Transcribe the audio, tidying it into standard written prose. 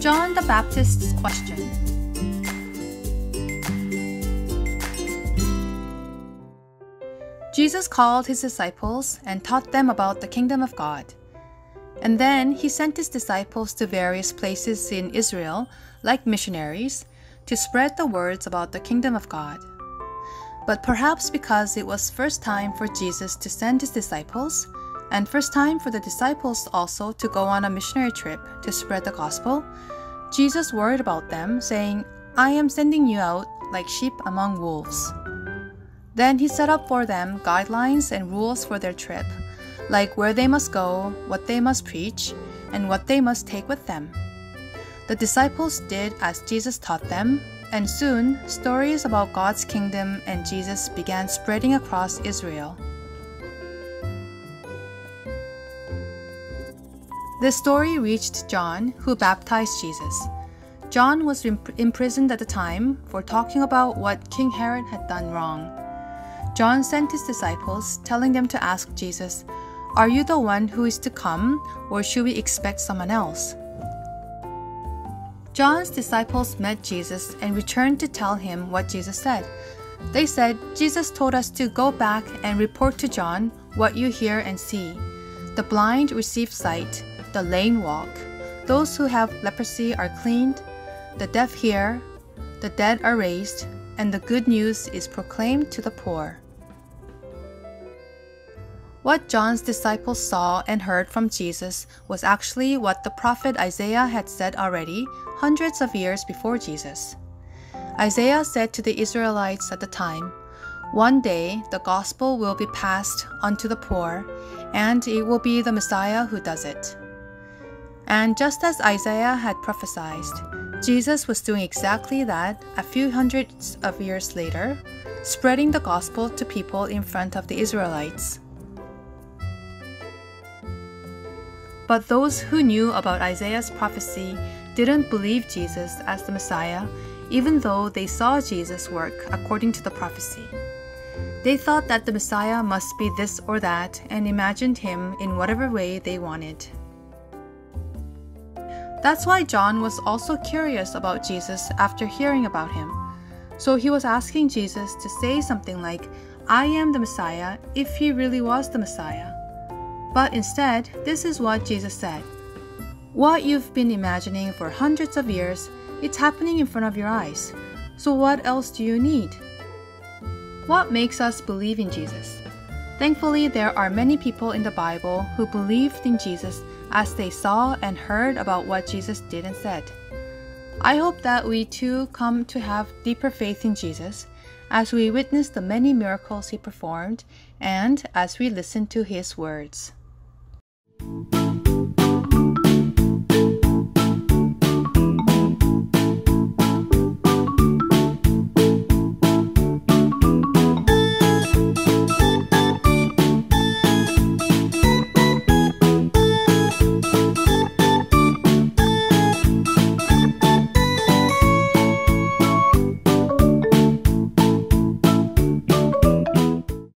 John the Baptist's question. Jesus called his disciples and taught them about the kingdom of God. And then he sent his disciples to various places in Israel, like missionaries, to spread the words about the kingdom of God. But perhaps because it was first time for Jesus to send his disciples, and first time for the disciples also to go on a missionary trip to spread the gospel, Jesus worried about them, saying, "I am sending you out like sheep among wolves." Then he set up for them guidelines and rules for their trip, like where they must go, what they must preach, and what they must take with them. The disciples did as Jesus taught them, and soon stories about God's kingdom and Jesus began spreading across Israel. The story reached John, who baptized Jesus. John was imprisoned at the time for talking about what King Herod had done wrong. John sent his disciples, telling them to ask Jesus, "Are you the one who is to come, or should we expect someone else?" John's disciples met Jesus and returned to tell him what Jesus said. They said, "Jesus told us to go back and report to John what you hear and see. The blind receive sight, the lame walk, those who have leprosy are cleaned, the deaf hear, the dead are raised, and the good news is proclaimed to the poor." What John's disciples saw and heard from Jesus was actually what the prophet Isaiah had said already hundreds of years before Jesus. Isaiah said to the Israelites at the time, "One day the gospel will be passed on to the poor, and it will be the Messiah who does it." And just as Isaiah had prophesied, Jesus was doing exactly that a few hundreds of years later, spreading the gospel to people in front of the Israelites. But those who knew about Isaiah's prophecy didn't believe Jesus as the Messiah, even though they saw Jesus work according to the prophecy. They thought that the Messiah must be this or that and imagined him in whatever way they wanted. That's why John was also curious about Jesus after hearing about him. So he was asking Jesus to say something like, "I am the Messiah," if he really was the Messiah. But instead, this is what Jesus said. "What you've been imagining for hundreds of years, it's happening in front of your eyes. So what else do you need?" What makes us believe in Jesus? Thankfully, there are many people in the Bible who believed in Jesus as they saw and heard about what Jesus did and said. I hope that we too come to have deeper faith in Jesus as we witness the many miracles he performed and as we listen to his words.